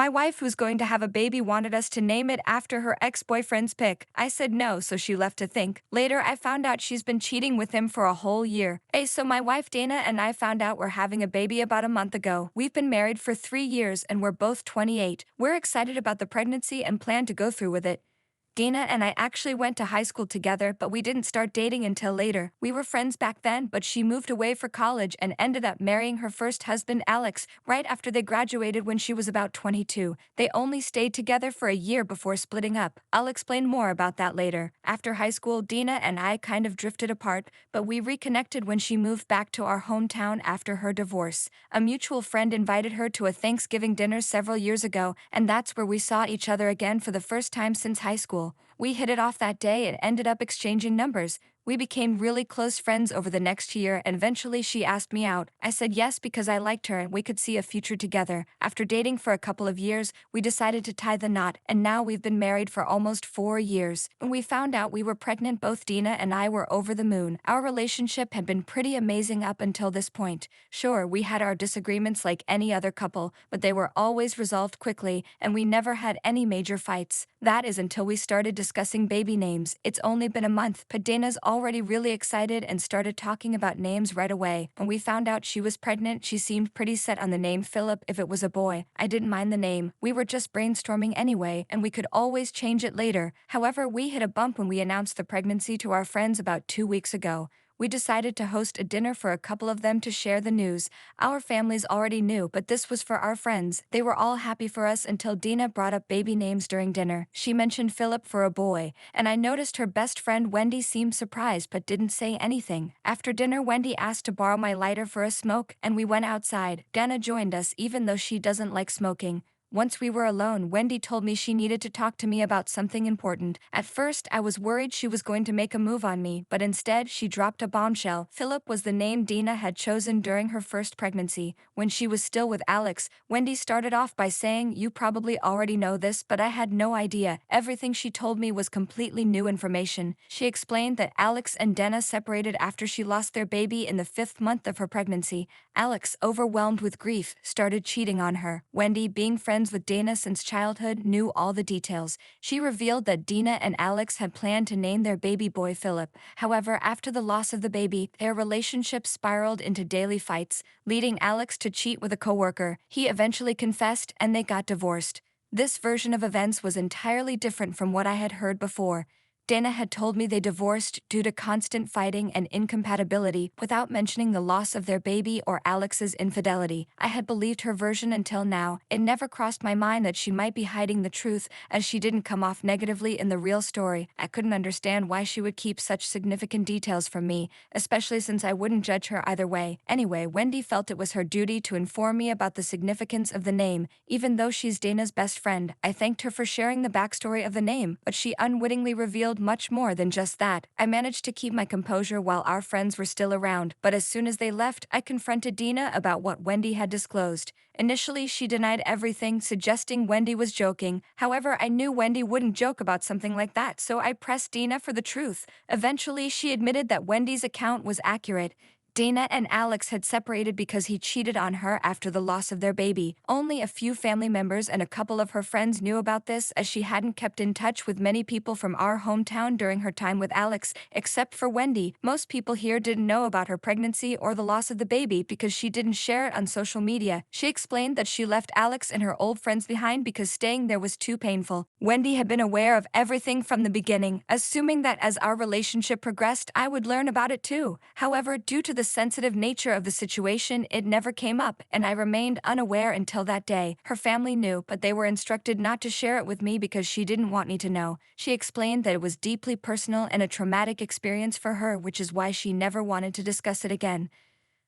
My wife, who's going to have a baby, wanted us to name it after her ex-boyfriend's pic. I said no, so she left to think. Later, I found out she's been cheating with him for a whole year. So my wife Dana and I found out we're having a baby about a month ago. We've been married for 3 years and we're both 28. We're excited about the pregnancy and plan to go through with it. Dana and I actually went to high school together, but we didn't start dating until later. We were friends back then, but she moved away for college and ended up marrying her first husband, Alex, right after they graduated when she was about 22. They only stayed together for a year before splitting up. I'll explain more about that later. After high school, Dana and I kind of drifted apart, but we reconnected when she moved back to our hometown after her divorce. A mutual friend invited her to a Thanksgiving dinner several years ago, and that's where we saw each other again for the first time since high school. We hit it off that day and ended up exchanging numbers. We became really close friends over the next year, and eventually she asked me out. I said yes because I liked her and we could see a future together. After dating for a couple of years, we decided to tie the knot, and now we've been married for almost 4 years. When we found out we were pregnant, both Dina and I were over the moon. Our relationship had been pretty amazing up until this point. Sure, we had our disagreements like any other couple, but they were always resolved quickly, and we never had any major fights. That is until we started discussing baby names. It's only been a month, but Dana's already really excited and started talking about names right away. When we found out she was pregnant, she seemed pretty set on the name Philip if it was a boy. I didn't mind the name. We were just brainstorming anyway, and we could always change it later. However, we hit a bump when we announced the pregnancy to our friends about 2 weeks ago. We decided to host a dinner for a couple of them to share the news. Our families already knew, but this was for our friends. They were all happy for us until Dina brought up baby names during dinner. She mentioned Philip for a boy, and I noticed her best friend Wendy seemed surprised but didn't say anything. After dinner, Wendy asked to borrow my lighter for a smoke, and we went outside. Dana joined us even though she doesn't like smoking. Once we were alone, Wendy told me she needed to talk to me about something important. At first, I was worried she was going to make a move on me, but instead, she dropped a bombshell. Philip was the name Dina had chosen during her first pregnancy. When she was still with Alex, Wendy started off by saying, "You probably already know this, but I had no idea." Everything she told me was completely new information. She explained that Alex and Dana separated after she lost their baby in the 5th month of her pregnancy. Alex, overwhelmed with grief, started cheating on her. Wendy, being friends with Dana since childhood, knew all the details. She revealed that Dina and Alex had planned to name their baby boy Philip. However, after the loss of the baby, their relationship spiraled into daily fights, leading Alex to cheat with a coworker. He eventually confessed and they got divorced. This version of events was entirely different from what I had heard before. Dana had told me they divorced due to constant fighting and incompatibility without mentioning the loss of their baby or Alex's infidelity. I had believed her version until now. It never crossed my mind that she might be hiding the truth, as she didn't come off negatively in the real story. I couldn't understand why she would keep such significant details from me, especially since I wouldn't judge her either way. Anyway, Wendy felt it was her duty to inform me about the significance of the name. Even though she's Dana's best friend, I thanked her for sharing the backstory of the name, but she unwittingly revealed much more than just that. I managed to keep my composure while our friends were still around, but as soon as they left, I confronted Dina about what Wendy had disclosed. Initially, she denied everything, suggesting Wendy was joking. However, I knew Wendy wouldn't joke about something like that, so I pressed Dina for the truth. Eventually, she admitted that Wendy's account was accurate. Dana and Alex had separated because he cheated on her after the loss of their baby. Only a few family members and a couple of her friends knew about this, as she hadn't kept in touch with many people from our hometown during her time with Alex, except for Wendy. Most people here didn't know about her pregnancy or the loss of the baby because she didn't share it on social media. She explained that she left Alex and her old friends behind because staying there was too painful. Wendy had been aware of everything from the beginning, assuming that as our relationship progressed, I would learn about it too. However, due to the sensitive nature of the situation, it never came up, and I remained unaware until that day. Her family knew, but they were instructed not to share it with me because she didn't want me to know. She explained that it was deeply personal and a traumatic experience for her, which is why she never wanted to discuss it again.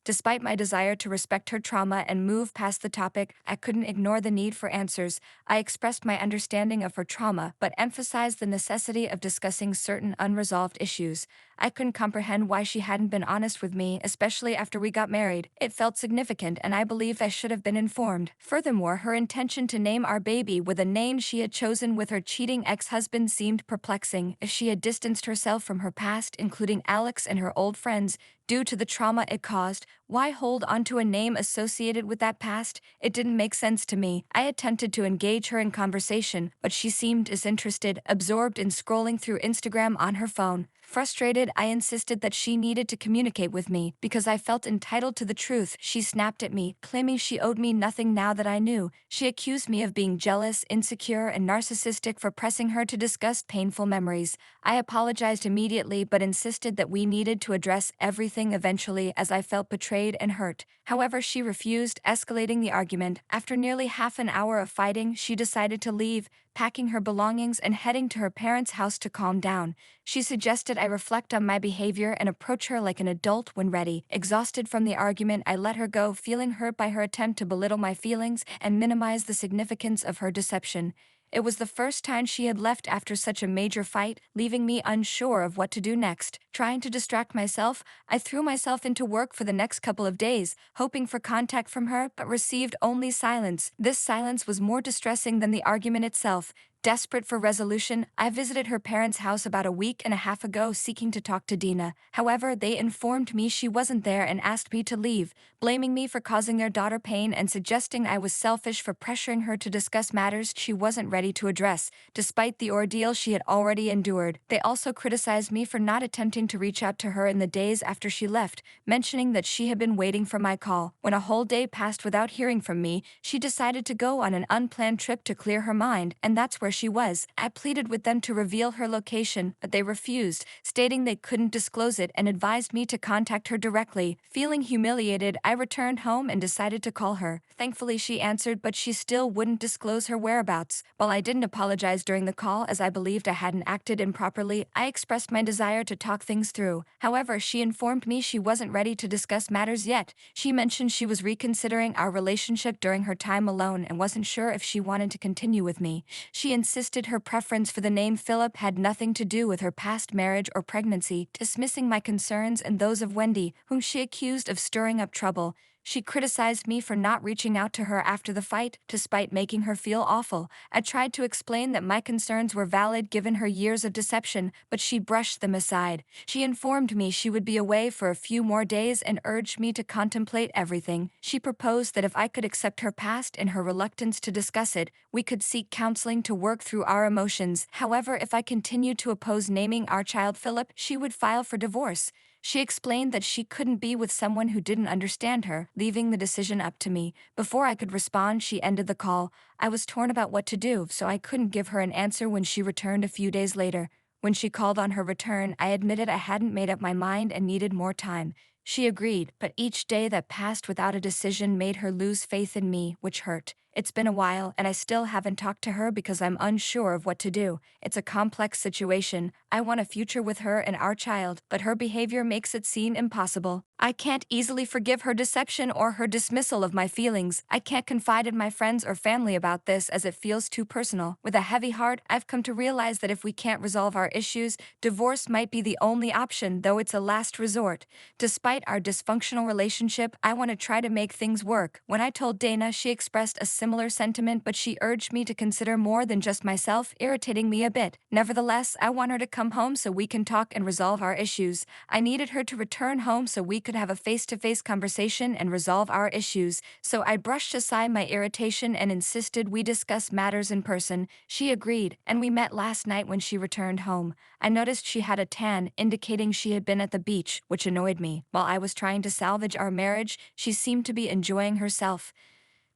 Despite my desire to respect her trauma and move past the topic, I couldn't ignore the need for answers. I expressed my understanding of her trauma, but emphasized the necessity of discussing certain unresolved issues. I couldn't comprehend why she hadn't been honest with me, especially after we got married. It felt significant, and I believed I should have been informed. Furthermore, her intention to name our baby with a name she had chosen with her cheating ex-husband seemed perplexing. As she had distanced herself from her past, including Alex and her old friends, due to the trauma it caused. Why hold onto a name associated with that past? It didn't make sense to me. I attempted to engage her in conversation, but she seemed disinterested, absorbed in scrolling through Instagram on her phone. Frustrated, I insisted that she needed to communicate with me because I felt entitled to the truth. She snapped at me, claiming she owed me nothing now that I knew. She accused me of being jealous, insecure, and narcissistic for pressing her to discuss painful memories. I apologized immediately but insisted that we needed to address everything eventually as I felt betrayed and hurt. However, she refused, escalating the argument. After nearly half an hour of fighting, she decided to leave, packing her belongings and heading to her parents' house to calm down. She suggested I reflect on my behavior and approach her like an adult when ready. Exhausted from the argument, I let her go, feeling hurt by her attempt to belittle my feelings and minimize the significance of her deception. It was the first time she had left after such a major fight, leaving me unsure of what to do next. Trying to distract myself, I threw myself into work for the next couple of days, hoping for contact from her, but received only silence. This silence was more distressing than the argument itself. Desperate for resolution, I visited her parents' house about a week and a half ago seeking to talk to Dena. However, they informed me she wasn't there and asked me to leave, blaming me for causing their daughter pain and suggesting I was selfish for pressuring her to discuss matters she wasn't ready to address, despite the ordeal she had already endured. They also criticized me for not attempting to reach out to her in the days after she left, mentioning that she had been waiting for my call. When a whole day passed without hearing from me, she decided to go on an unplanned trip to clear her mind, and that's where she was. I pleaded with them to reveal her location, but they refused, stating they couldn't disclose it and advised me to contact her directly. Feeling humiliated, I returned home and decided to call her. Thankfully, she answered, but she still wouldn't disclose her whereabouts. While I didn't apologize during the call as I believed I hadn't acted improperly, I expressed my desire to talk things through. However, she informed me she wasn't ready to discuss matters yet. She mentioned she was reconsidering our relationship during her time alone and wasn't sure if she wanted to continue with me. She insisted her preference for the name Philip had nothing to do with her past marriage or pregnancy, dismissing my concerns and those of Wendy, whom she accused of stirring up trouble. She criticized me for not reaching out to her after the fight, despite making her feel awful. I tried to explain that my concerns were valid given her years of deception, but she brushed them aside. She informed me she would be away for a few more days and urged me to contemplate everything. She proposed that if I could accept her past and her reluctance to discuss it, we could seek counseling to work through our emotions. However, if I continued to oppose naming our child Philip, she would file for divorce. She explained that she couldn't be with someone who didn't understand her, leaving the decision up to me. Before I could respond, she ended the call. I was torn about what to do, so I couldn't give her an answer when she returned a few days later. When she called on her return, I admitted I hadn't made up my mind and needed more time. She agreed, but each day that passed without a decision made her lose faith in me, which hurt. It's been a while, and I still haven't talked to her because I'm unsure of what to do. It's a complex situation. I want a future with her and our child, but her behavior makes it seem impossible. I can't easily forgive her deception or her dismissal of my feelings. I can't confide in my friends or family about this as it feels too personal. With a heavy heart, I've come to realize that if we can't resolve our issues, divorce might be the only option, though it's a last resort. Despite our dysfunctional relationship, I want to try to make things work. When I told Dana, she expressed a similar sentiment, but she urged me to consider more than just myself, irritating me a bit. Nevertheless, I want her to come home so we can talk and resolve our issues. I needed her to return home so we could have a face-to-face conversation and resolve our issues, so I brushed aside my irritation and insisted we discuss matters in person. She agreed, and we met last night when she returned home. I noticed she had a tan, indicating she had been at the beach, which annoyed me. While I was trying to salvage our marriage, she seemed to be enjoying herself.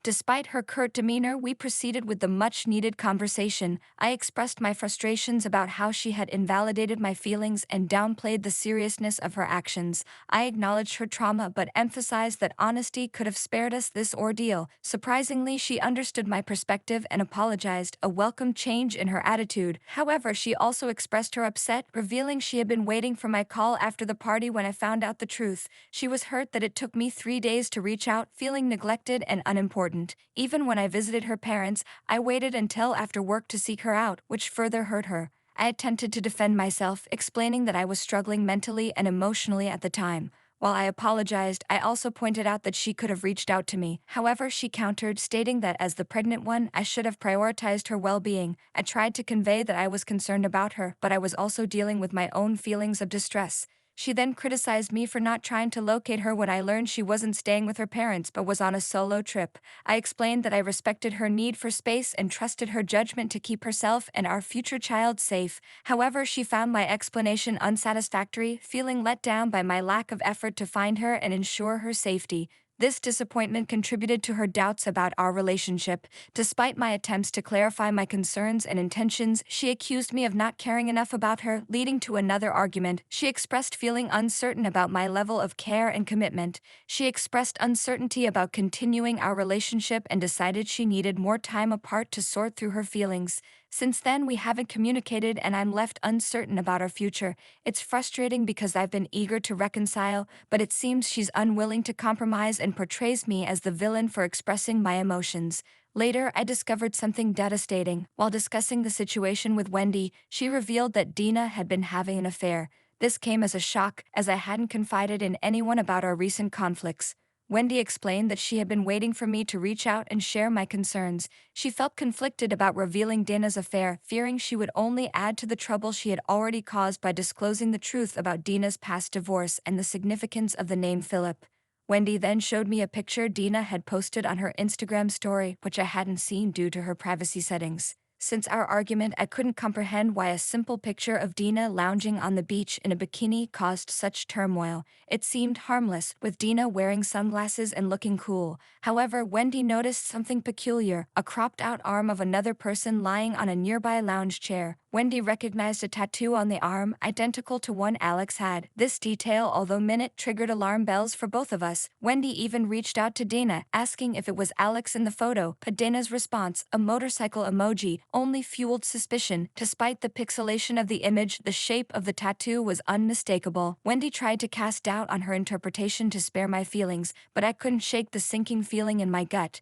Despite her curt demeanor, we proceeded with the much-needed conversation. I expressed my frustrations about how she had invalidated my feelings and downplayed the seriousness of her actions. I acknowledged her trauma but emphasized that honesty could have spared us this ordeal. Surprisingly, she understood my perspective and apologized, a welcome change in her attitude. However, she also expressed her upset, revealing she had been waiting for my call after the party when I found out the truth. She was hurt that it took me 3 days to reach out, feeling neglected and unimportant. Even when I visited her parents, I waited until after work to seek her out, which further hurt her. I attempted to defend myself, explaining that I was struggling mentally and emotionally at the time. While I apologized, I also pointed out that she could have reached out to me. However, she countered, stating that as the pregnant one, I should have prioritized her well-being. I tried to convey that I was concerned about her, but I was also dealing with my own feelings of distress. She then criticized me for not trying to locate her when I learned she wasn't staying with her parents but was on a solo trip. I explained that I respected her need for space and trusted her judgment to keep herself and our future child safe. However, she found my explanation unsatisfactory, feeling let down by my lack of effort to find her and ensure her safety. This disappointment contributed to her doubts about our relationship. Despite my attempts to clarify my concerns and intentions, she accused me of not caring enough about her, leading to another argument. She expressed feeling uncertain about my level of care and commitment. She expressed uncertainty about continuing our relationship and decided she needed more time apart to sort through her feelings. Since then, we haven't communicated and I'm left uncertain about our future. It's frustrating because I've been eager to reconcile, but it seems she's unwilling to compromise and portrays me as the villain for expressing my emotions. Later, I discovered something devastating. While discussing the situation with Wendy, she revealed that Dena had been having an affair. This came as a shock, as I hadn't confided in anyone about our recent conflicts. Wendy explained that she had been waiting for me to reach out and share my concerns. She felt conflicted about revealing Dena's affair, fearing she would only add to the trouble she had already caused by disclosing the truth about Dena's past divorce and the significance of the name Philip. Wendy then showed me a picture Dena had posted on her Instagram story, which I hadn't seen due to her privacy settings. Since our argument, I couldn't comprehend why a simple picture of Dena lounging on the beach in a bikini caused such turmoil. It seemed harmless, with Dena wearing sunglasses and looking cool. However, Wendy noticed something peculiar, a cropped-out arm of another person lying on a nearby lounge chair. Wendy recognized a tattoo on the arm, identical to one Alex had. This detail, although minute, triggered alarm bells for both of us. Wendy even reached out to Dena, asking if it was Alex in the photo, but Dena's response, a motorcycle emoji, only fueled suspicion. Despite the pixelation of the image, the shape of the tattoo was unmistakable. Wendy tried to cast doubt on her interpretation to spare my feelings, but I couldn't shake the sinking feeling in my gut.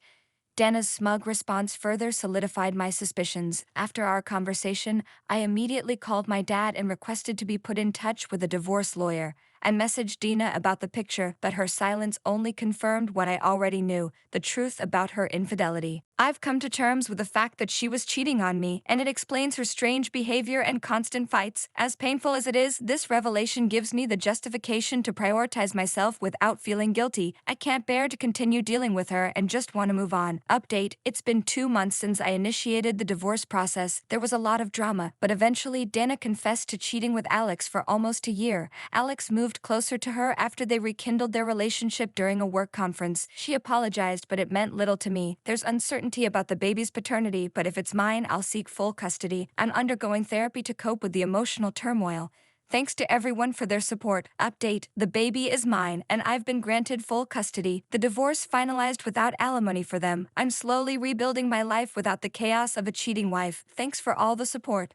Dena's smug response further solidified my suspicions. After our conversation, I immediately called my dad and requested to be put in touch with a divorce lawyer. I messaged Dena about the picture, but her silence only confirmed what I already knew, the truth about her infidelity. I've come to terms with the fact that she was cheating on me, and it explains her strange behavior and constant fights. As painful as it is, this revelation gives me the justification to prioritize myself without feeling guilty. I can't bear to continue dealing with her and just want to move on. Update: it's been 2 months since I initiated the divorce process. There was a lot of drama, but eventually Dena confessed to cheating with Alex for almost a year. Alex moved closer to her after they rekindled their relationship during a work conference. She apologized, but it meant little to me. There's uncertainty about the baby's paternity, but if it's mine, I'll seek full custody. I'm undergoing therapy to cope with the emotional turmoil. Thanks to everyone for their support. Update: the baby is mine, and I've been granted full custody. The divorce finalized without alimony for them. I'm slowly rebuilding my life without the chaos of a cheating wife. Thanks for all the support.